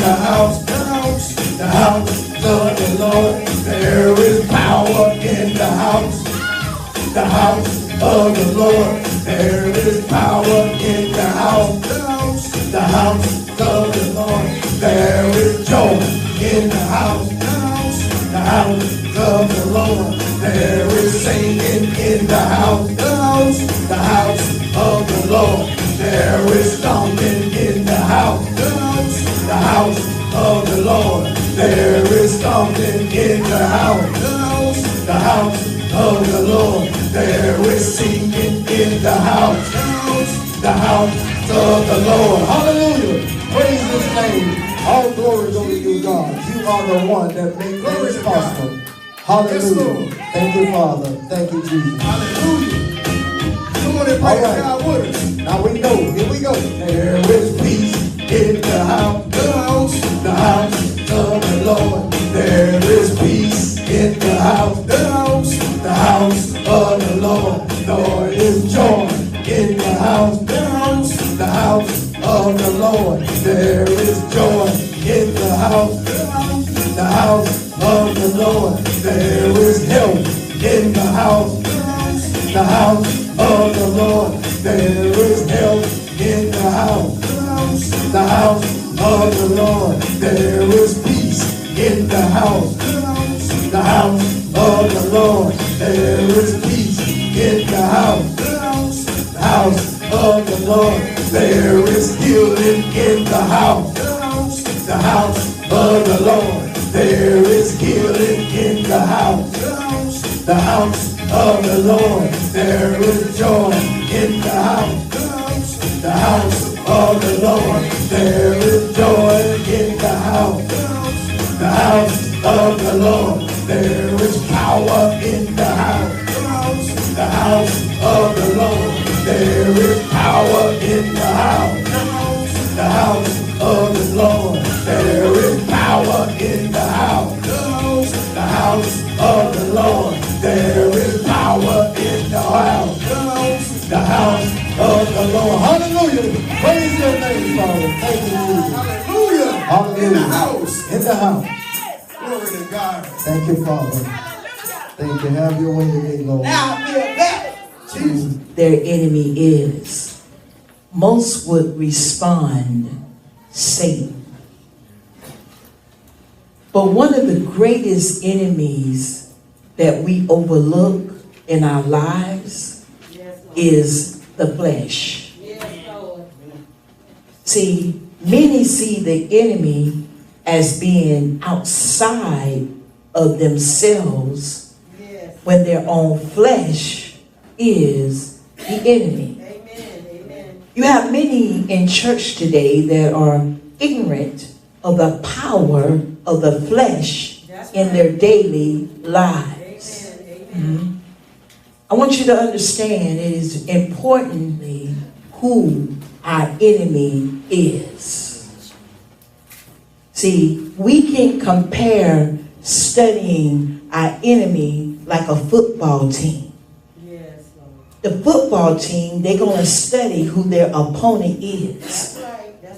the house, the house of the Lord. There is power in the house of the Lord. There is power in the house of the Lord. There is joy in the house of the Lord. There is singing in the house of the Lord. There is stomping in the house of the Lord. There is stomping in the house of the Lord. There is singing in the house of the Lord. Hallelujah. Praise His name. All glory go to you, God. You are the one that makes things possible. Hallelujah. Thank you, Father. Thank you, Jesus. Hallelujah. Come on and praise God with us. Now we know. Here we go. There is peace in the house of the Lord. There is peace in the house of the Lord. Lord is joy in the house of the Lord. There is joy in the house of the Lord. There is health in the house of the Lord. There is health in the house of the Lord. There is peace in the house of the Lord. There is peace in the house of the Lord. There is healing in the house of the Lord. There is healing in the house of the Lord. There is joy in the house of the Lord. There is joy in the house of the Lord. There is power in the house of the Lord. There is power in the house of the Lord. There is power in the house of the Lord. There is power in the house of the Lord. Hallelujah. Praise your name, Father. Thank you, Jesus. Hallelujah. Hallelujah. In the house. In the house. Glory to God. Thank you, Father. Thank you. Have your way today, Lord. Now we're back. Jesus. Their enemy is. Most would respond Satan. But one of the greatest enemies that we overlook in our lives is the flesh. See, many see the enemy as being outside of themselves when their own flesh is the enemy. You have many in church today that are ignorant of the power of the flesh in their daily lives. I want you to understand it is importantly who our enemy is. See, we can compare studying our enemy like a football team. The football team, they're going to study who their opponent is.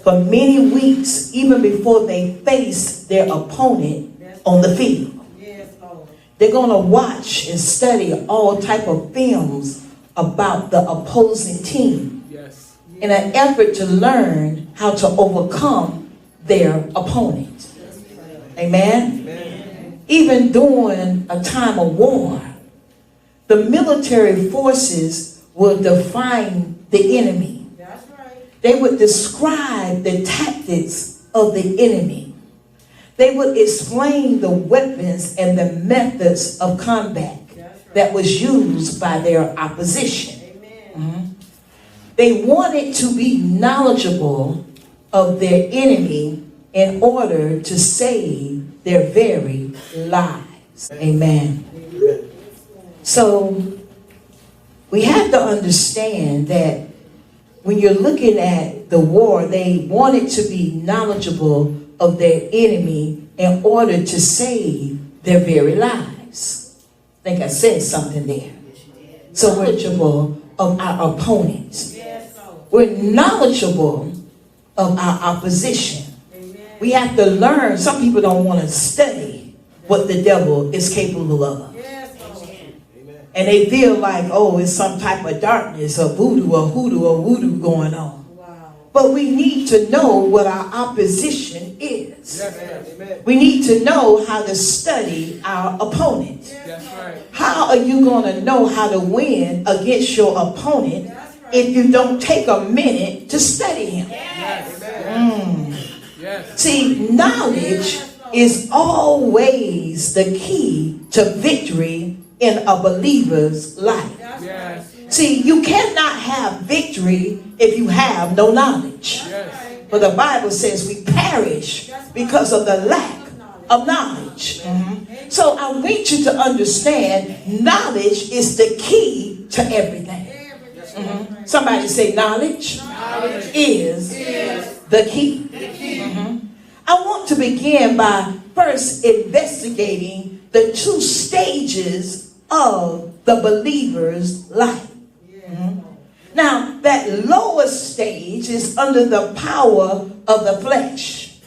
For many weeks, even before they face their opponent on the field. They're going to watch and study all type of films about the opposing team in an effort to learn how to overcome their opponent. Amen? Even during a time of war, the military forces will define the enemy. They would describe the tactics of the enemy. They would explain the weapons and the methods of combat that was used by their opposition. They wanted to be knowledgeable of their enemy in order to save their very lives. Amen. So we have to understand that when you're looking at the war, they wanted to be knowledgeable of their enemy in order to save their very lives. I think I said something there. So we're knowledgeable of our opponents. We're knowledgeable of our opposition. We have to learn. Some people don't want to study what the devil is capable of. And they feel like, oh, it's some type of darkness or voodoo or hoodoo or voodoo going on. But we need to know what our opposition is. We need to know how to study our opponent. How are you going to know how to win against your opponent if you don't take a minute to study him? See, knowledge is always the key to victory in a believer's life. See, you cannot have victory if you have no knowledge. But the Bible says we perish because of the lack of knowledge. So I want you to understand knowledge is the key to everything. Somebody say knowledge is the key. I want to begin by first investigating the two stages of the believer's life. Now, that lower stage is under the power of the flesh.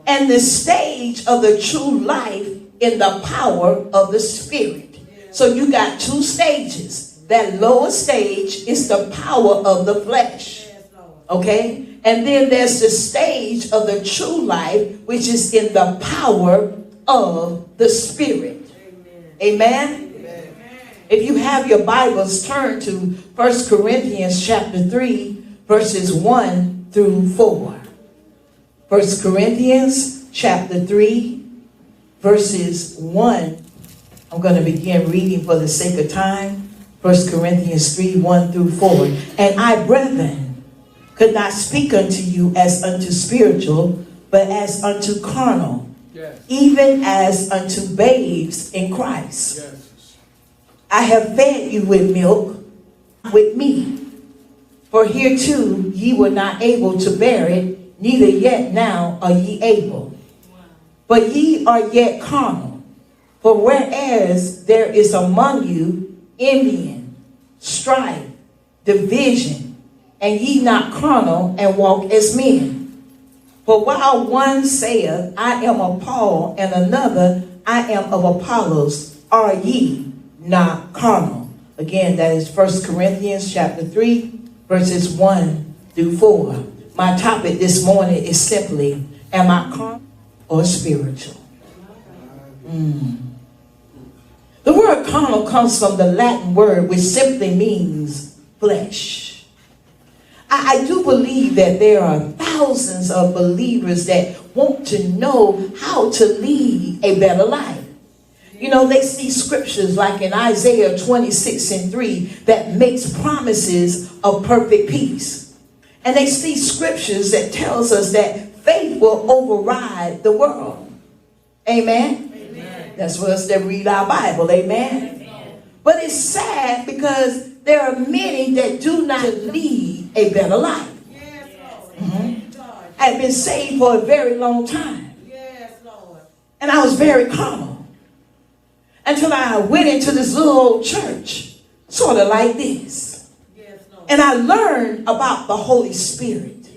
And the stage of the true life in the power of the spirit. So you got two stages. That lower stage is the power of the flesh. Okay? And then there's the stage of the true life, which is in the power of the spirit. Amen? If you have your Bibles, turn to 1 Corinthians chapter 3, verses 1 through 4. 1 Corinthians chapter 3, verses 1. I'm going to begin reading for the sake of time. 1 Corinthians 3, 1 through 4. And I, brethren, could not speak unto you as unto spiritual, but as unto carnal, even as unto babes in Christ. I have fed you with milk, with meat. For hereto ye were not able to bear it, neither yet now are ye able. But ye are yet carnal. For whereas there is among you envying, strife, division, and ye not carnal, and walk as men. For while one saith, I am of Paul, and another, I am of Apollos, are ye not carnal? Again, that is 1 Corinthians chapter 3, verses 1 through 4. My topic this morning is simply, am I carnal or spiritual? The word carnal comes from the Latin word which simply means flesh. I do believe that there are thousands of believers that want to know how to lead a better life. You know, they see scriptures like in Isaiah 26 and 3 that makes promises of perfect peace. And they see scriptures that tells us that faith will override the world. Amen? Amen. That's for us that read our Bible. Amen? Amen. But it's sad because there are many that do not lead a better life. I've been saved for a very long time. And I was very carnal. Until I went into this little old church, sort of like this. And I learned about the Holy Spirit.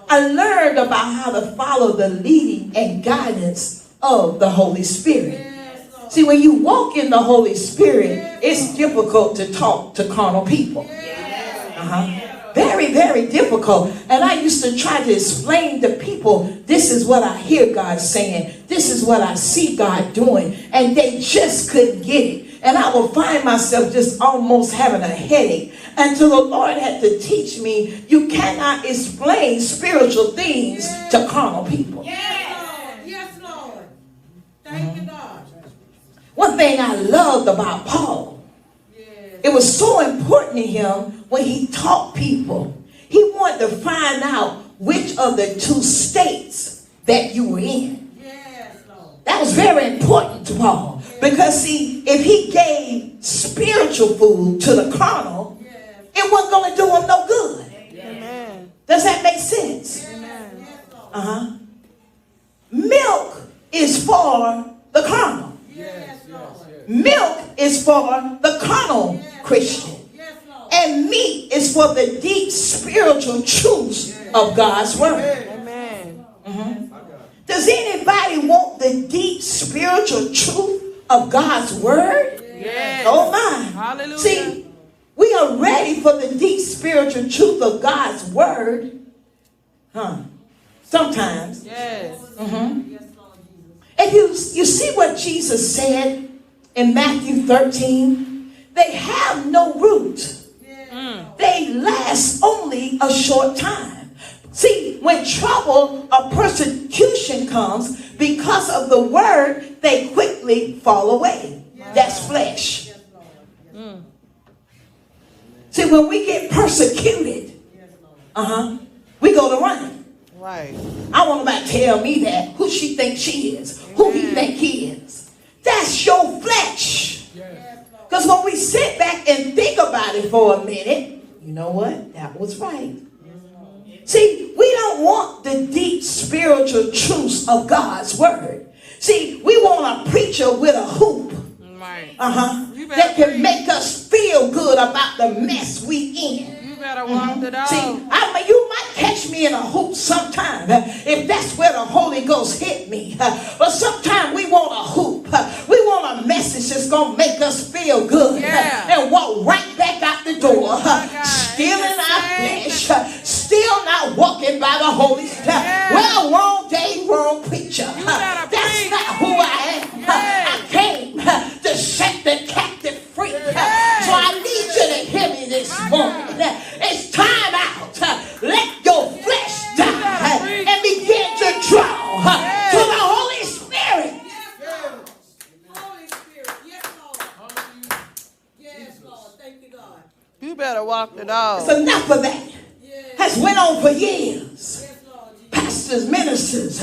I learned about how to follow the leading and guidance of the Holy Spirit. See, when you walk in the Holy Spirit, it's difficult to talk to carnal people. Very, very difficult. And I used to try to explain to people, this is what I hear God saying. This is what I see God doing. And they just couldn't get it. And I would find myself just almost having a headache until the Lord had to teach me, you cannot explain spiritual things to carnal people. Yes, Lord. Thank you, God. One thing I loved about Paul, it was so important to him when he taught people. He wanted to find out which of the two states that you were in. That was very important to Paul. Because see, if he gave spiritual food to the carnal, it wasn't going to do him no good. Does that make sense? Milk is for the carnal. Milk is for the carnal Christian. And meat is for the deep spiritual truths of God's word. Does anybody want the deep spiritual truth of God's word? Yes. Oh my. Hallelujah. See, we are ready for the deep spiritual truth of God's word. Sometimes. Yes. And you see what Jesus said in Matthew 13? They have no root. They last only a short time. See, when trouble or persecution comes because of the word, they quickly fall away. That's flesh. See, when we get persecuted, we go to running. Right. I want nobody to tell me that. Who she thinks she is. Who he think he is. That's your flesh. Because when we sit back and think about it for a minute, you know what? That was right. See, we don't want the deep spiritual truths of God's word. See, we want a preacher with a hoop. Right. That can make us feel good about the mess we in. You better walk it out. See, you might catch me in a hoop sometime if that's where the Holy Ghost hit me. But sometimes we want a hoop. We want a message that's going to make us feel good and walk right back out the door. Still in our flesh. Still not walking by the Holy Spirit. Well, wrong day, wrong preacher. That's not who I am. I came to set the captive free. So I need you to hear me this morning. It's time out. Let your flesh die and begin to draw to the Holy Spirit. Holy Spirit. Yes, Lord. Yes, Lord. Thank you, God. You better walk it out. It's enough of that. Has went on for years. Yes, Lord. Pastors, ministers,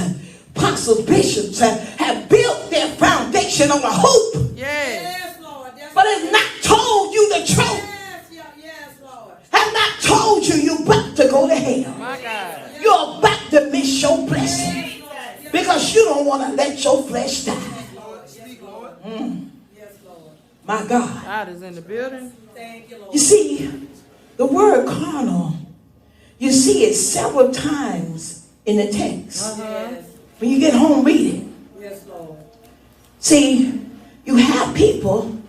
apostles, bishops have built their foundation on a hope. Yes, Lord. But it's not told you the truth. Yes, Lord. Have not told you you're about to go to hell. My God. You're about to miss your blessing because you don't want to let your flesh die. Yes, Lord. My God. God is in the building. Thank you, Lord. You see, the word carnal, you see it several times in the text. Yes. When you get home, read it. Yes, Lord. See, you have people,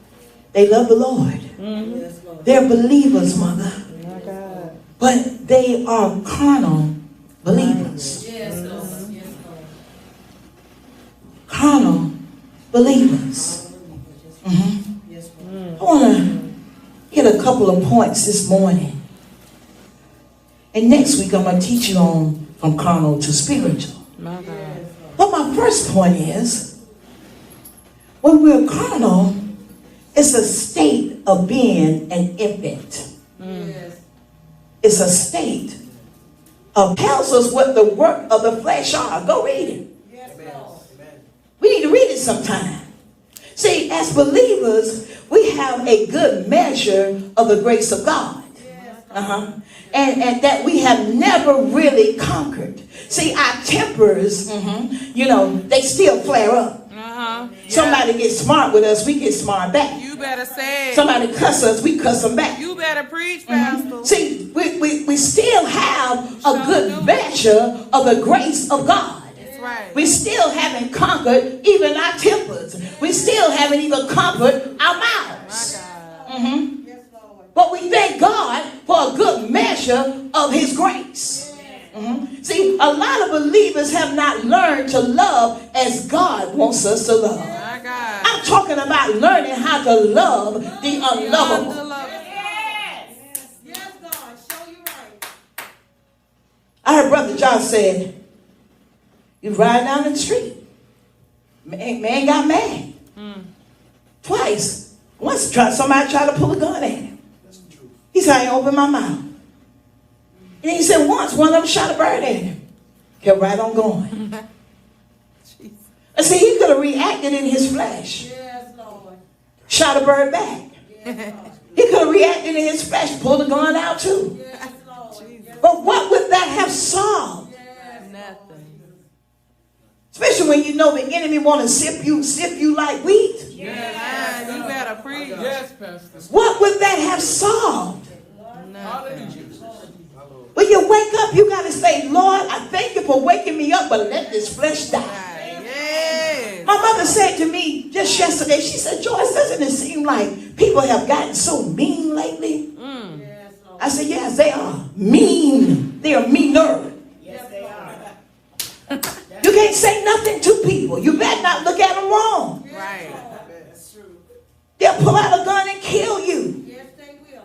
they love the Lord. Yes, Lord. They're believers, mother. My God. But they are carnal believers. Yes, Lord. Yes, Lord. Carnal believers. Yes, Lord. I want to hit a couple of points this morning. And next week I'm going to teach you on from carnal to spiritual. My God. But my first point is, when we're carnal, it's a state of being an infant. Yes. It's a state of tells us what the work of the flesh are. Go read it. Yes, Lord. We need to read it sometime. See, as believers, we have a good measure of the grace of God. And that we have never really conquered. See, our tempers, they still flare up. Somebody gets smart with us, we get smart back. You better say it. Somebody cuss us, we cuss them back. You better preach, Pastor. See, we still have a good measure of the grace of God. That's right. We still haven't conquered even our tempers. We still haven't even conquered our mouths. My God. Yes, Lord. But we thank God for a good measure of his grace. See, a lot of believers have not learned to love as God wants us to love. My God. I'm talking about learning how to love the unlovable. Yes, God. Show you right. I heard Brother John said, he was riding down the street. Man got mad. Twice. Once somebody tried to pull a gun at him. He said, I ain't open my mouth. And he said once one of them shot a bird at him. Kept right on going. And see, he could have reacted in his flesh. Yes, Lord. Shot a bird back. Yes, Lord. He could have reacted in his flesh, pulled the gun out too. Yes, Lord. Yes, But what would that have solved? Nothing. Especially when you know the enemy want to sift you like wheat. Yes. You better preach. Yes, Pastor. What would that have solved? Nothing. When you wake up, you got to say, Lord, I thank you for waking me up, but let this flesh die. Yes. My mother said to me just yesterday, she said, Joyce, doesn't it seem like people have gotten so mean lately? I said, yes, they are mean. They are meaner. Yes, they are. You can't say nothing to people. You better not look at them wrong. Right. That's true. They'll pull out a gun and kill you. Yes, they will.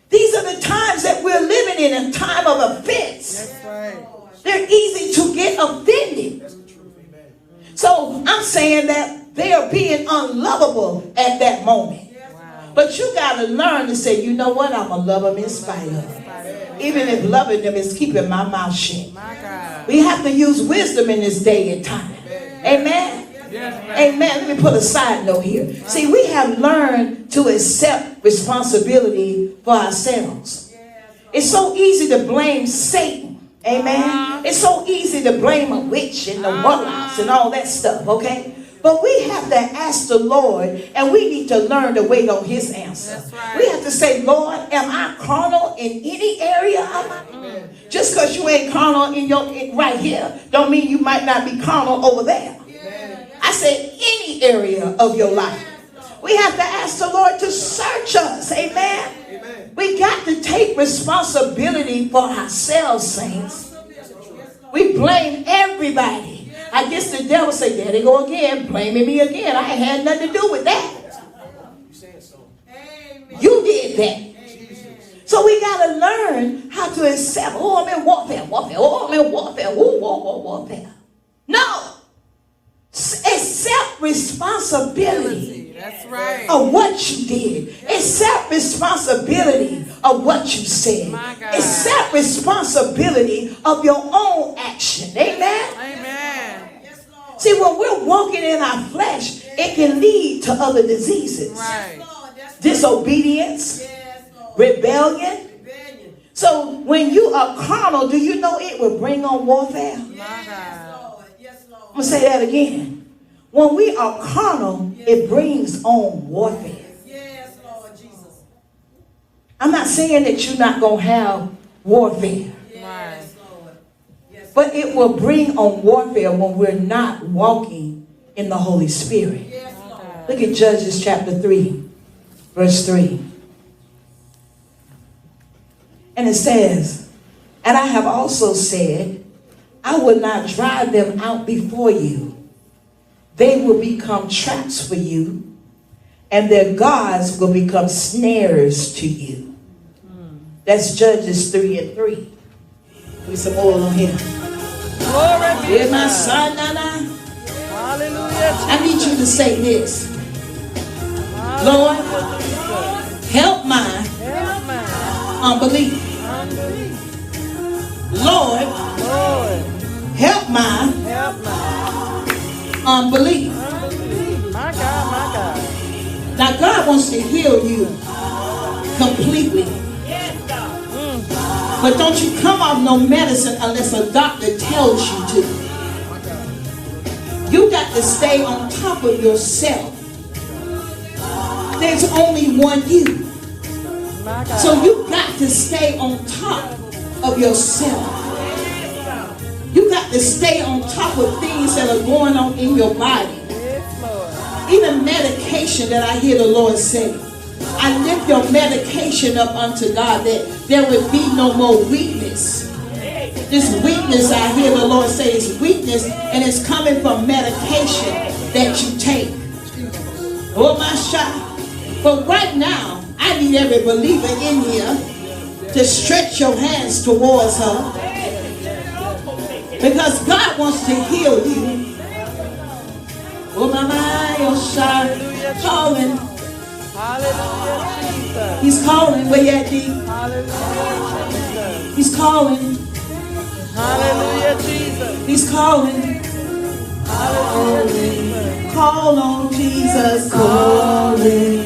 These are the times that we're living in, a time of offense. That's right. They're easy to get offended. So I'm saying that they are being unlovable at that moment. Wow. But you got to learn to say, you know what? I'm going to love them in spite of. Even if loving them is keeping my mouth shut. My God. We have to use wisdom in this day and time. Amen. Amen. Let me put a side note here. See, we have learned to accept responsibility for ourselves. It's so easy to blame Satan. Amen. It's so easy to blame a witch and the warlocks and all that stuff. Okay. But we have to ask the Lord, and we need to learn to wait on his answer. That's right. We have to say, Lord, am I carnal in any area of my Just because you ain't carnal right here, don't mean you might not be carnal over there. I said any area of your life. We have to ask the Lord to search us. Amen. We got to take responsibility for ourselves, saints. We blame everybody. I guess the devil say, there they go again, blaming me again. I ain't had nothing to do with that. You did that. So we got to learn how to accept, oh, I'm in warfare. Oh, I'm in warfare. Oh, warfare. No. Accept responsibility. That's right. Of what you did. Accept responsibility of what you said. My God. Accept responsibility of your own action. Amen. Amen. See, when we're walking in our flesh, it can lead to other diseases. Right. Disobedience, rebellion. So when you are carnal, do you know it will bring on warfare? My God. I'm going to say that again. When we are carnal, it brings on warfare. Yes, Lord Jesus. I'm not saying that you're not going to have warfare. Right. Lord. Yes. But it will bring on warfare when we're not walking in the Holy Spirit. Yes, Lord. Look at Judges chapter 3, verse 3. And it says, and I have also said, I will not drive them out before you. They will become traps for you, and their gods will become snares to you. That's Judges 3 and 3. With some oil on here. Glory be Yeah, to my God. son, Nana. Hallelujah. I need you to say this. Lord, help my Help my unbelief. unbelief. Lord, Lord, help my help my unbelief. unbelief. My God, my God. Now, God wants to heal you completely. But don't you come off no medicine unless a doctor tells you to. You got to stay on top of yourself. There's only one you. My God. So you got to stay on top of yourself. You got to stay on top of things that are going on in your body. Yes, Lord. Even medication that I hear the Lord say. I lift your medication up unto God that there would be no more weakness. This weakness I hear the Lord say is weakness, and it's coming from medication that you take. Oh my shot. But right now, I need every believer in here to stretch your hands towards her. Because God wants to heal you. Oh my, oh shot. Calling. Hallelujah, Jesus. He's calling. Where you at, D? Hallelujah, Jesus. He's calling. Hallelujah, Jesus. He's calling. Hallelujah, Jesus. Call on Jesus. Calling.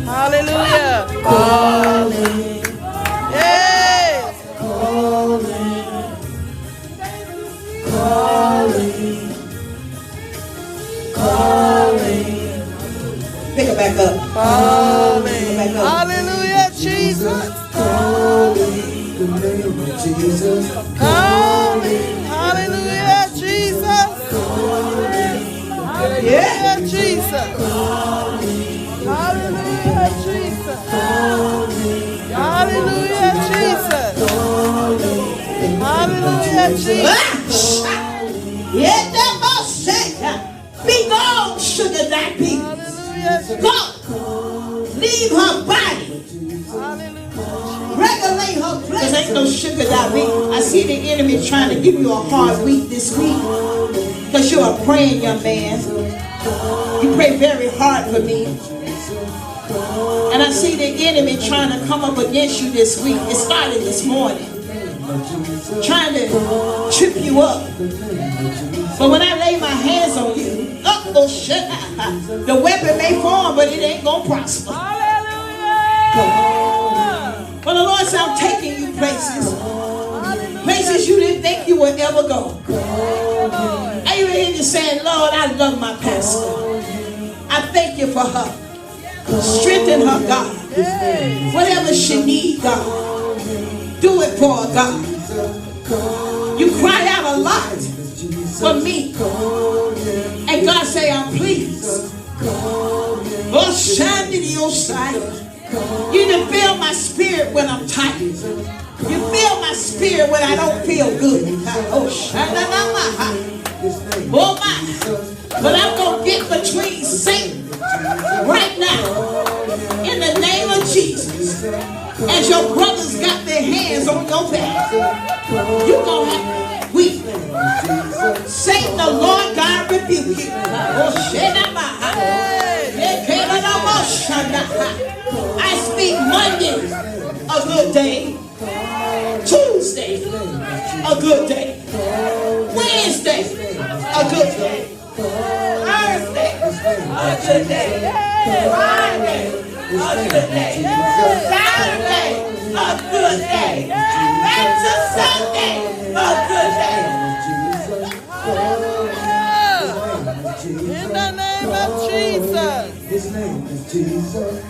Hallelujah. Calling. Yes. Calling. Calling. Calling. Pick it back up. Calling. Pick it back up. Hallelujah, Jesus. Calling the name of Jesus. Hallelujah, Jesus. Hallelujah, Jesus. Hallelujah, Jesus. Hallelujah, Jesus. Hallelujah, Jesus. Be gone, sugar daddy. Hallelujah, Go. Leave her body. hallelujah. Regulate her place. Cause ain't no sugar daddy. I see the enemy trying to give you a hard week this week. Because you're a praying young man. You pray very hard for me. And I see the enemy trying to come up against you this week. It started this morning. Trying to trip you up. But when I lay my hands on you, oh shit, the weapon may form, but it ain't gonna prosper. Hallelujah. But the Lord said, I'm taking you places. Places you didn't think you would ever go. I even hear you saying, Lord, I love my pastor. I thank you for her. Strengthen her, God. Whatever she needs, God. Do it for her, God. You cry out a lot for me. And God say, I'm pleased. Oh, shine in your sight. You done feel my spirit when I'm tired. You feel my spirit when I don't feel good. Oh, shine oh my. But I'm going to get between Satan right now. In the name of Jesus. As your brothers got their hands on your back. You're going to have to weep. Satan, the Lord God rebuke you. Oh, I speak Monday, a good day. Tuesday, a good day. Wednesday, a good day. Thursday, a good day. Friday, a good day. Saturday, a good day. Back to Sunday, a good day. In the name of Jesus. His name is Jesus.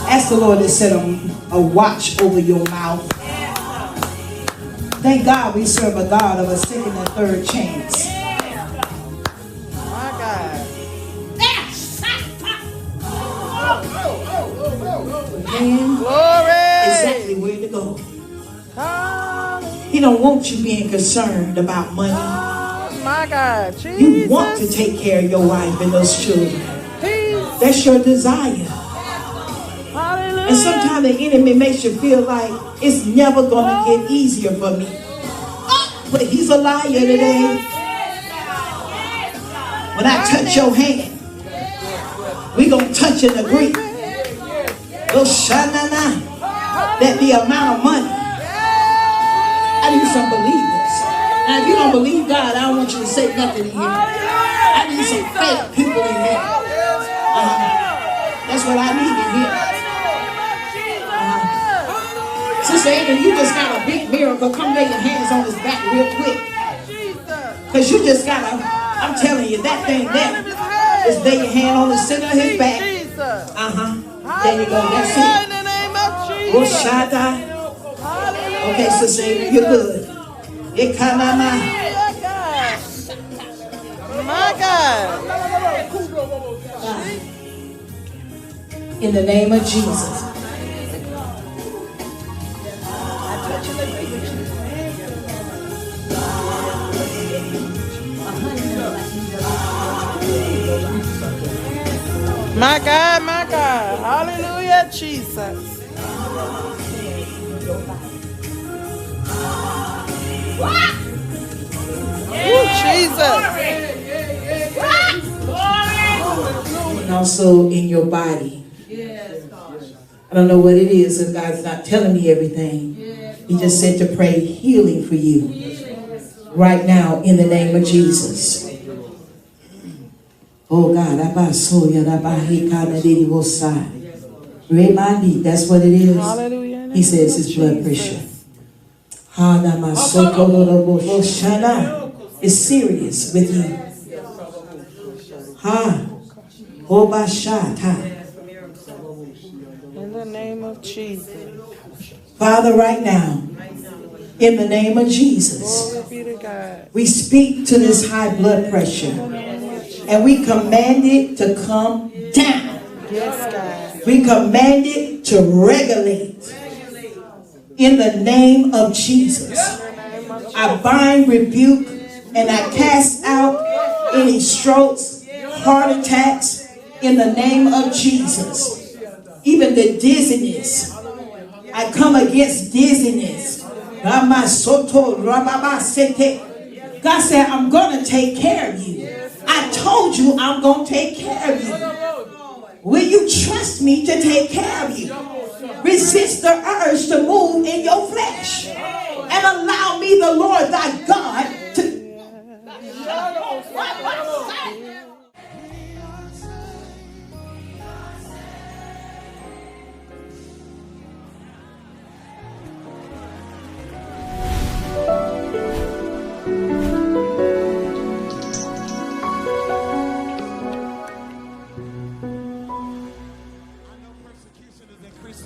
Ask the Lord to set a watch over your mouth. Thank God we serve a God of a second and third chance. My God. And Glory. exactly where to go. Hallelujah. He don't want you being concerned about money. My God. Jesus. You want to take care of your wife and those children. Peace. That's your desire. Hallelujah. And sometimes the enemy makes you feel like it's never going to get easier for me. Oh, but he's a liar today. When I touch your hand, we're going to touch and agree. Oh, shanana. That the amount of money. I need some believers. Now, if you don't believe God, I don't want you to say nothing in here. I need some faith people in here. That's what I need in here. Sister Ada, you just got a big miracle. Come lay your hands on his back real quick. Because you just got a, I'm telling you, that thing there. Just lay your hand on the center of his back. There you go. That's it. In the name of Jesus. Shaddai. Okay, Sister Ada, you're good. Ekanama. My God. In the name of Jesus. My God, my God. Hallelujah, Jesus. Ooh, Jesus. And also in your body. I don't know what it is if God's not telling me everything. He just said to pray healing for you right now in the name of Jesus. Oh God, that's what it is. Hallelujah. He says it's blood pressure. It's serious with you. In the name of Jesus. Father, right now, In the name of Jesus. Glory be to God. We speak to this high blood pressure and we command it to come down. Yes, God. We command it to regulate in the name of Jesus. I bind, rebuke, and I cast out any strokes, heart attacks in the name of Jesus. Even the dizziness. I come against dizziness. God said, I'm going to take care of you. I told you I'm going to take care of you. Will you trust me to take care of you? Resist the urge to move in your flesh. And allow me, the Lord thy God, to...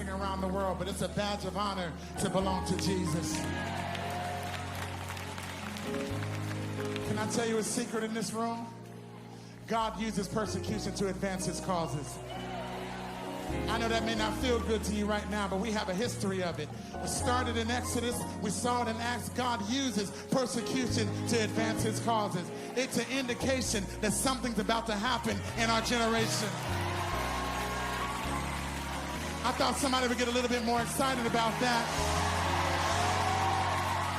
around the world, but it's a badge of honor to belong to Jesus. Can I tell you a secret in this room? God uses persecution to advance his causes. I know that may not feel good to you right now, but we have a history of it. It started in Exodus. We saw it in Acts. God uses persecution to advance his causes. It's an indication that something's about to happen in our generation. I thought somebody would get a little bit more excited about that.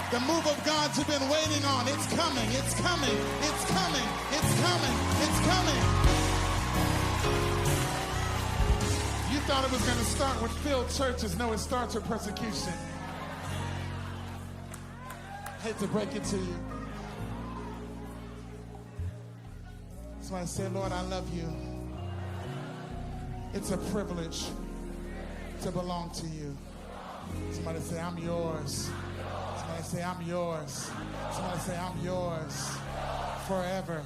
The move of God you've been waiting on, it's coming, it's coming, it's coming, it's coming, it's coming. You thought it was going to start with filled churches. No, it starts with persecution. I hate to break it to you. Somebody say, Lord, I love you. It's a privilege to belong to you. Somebody say, I'm yours. Somebody say, I'm yours. Somebody say, I'm yours forever.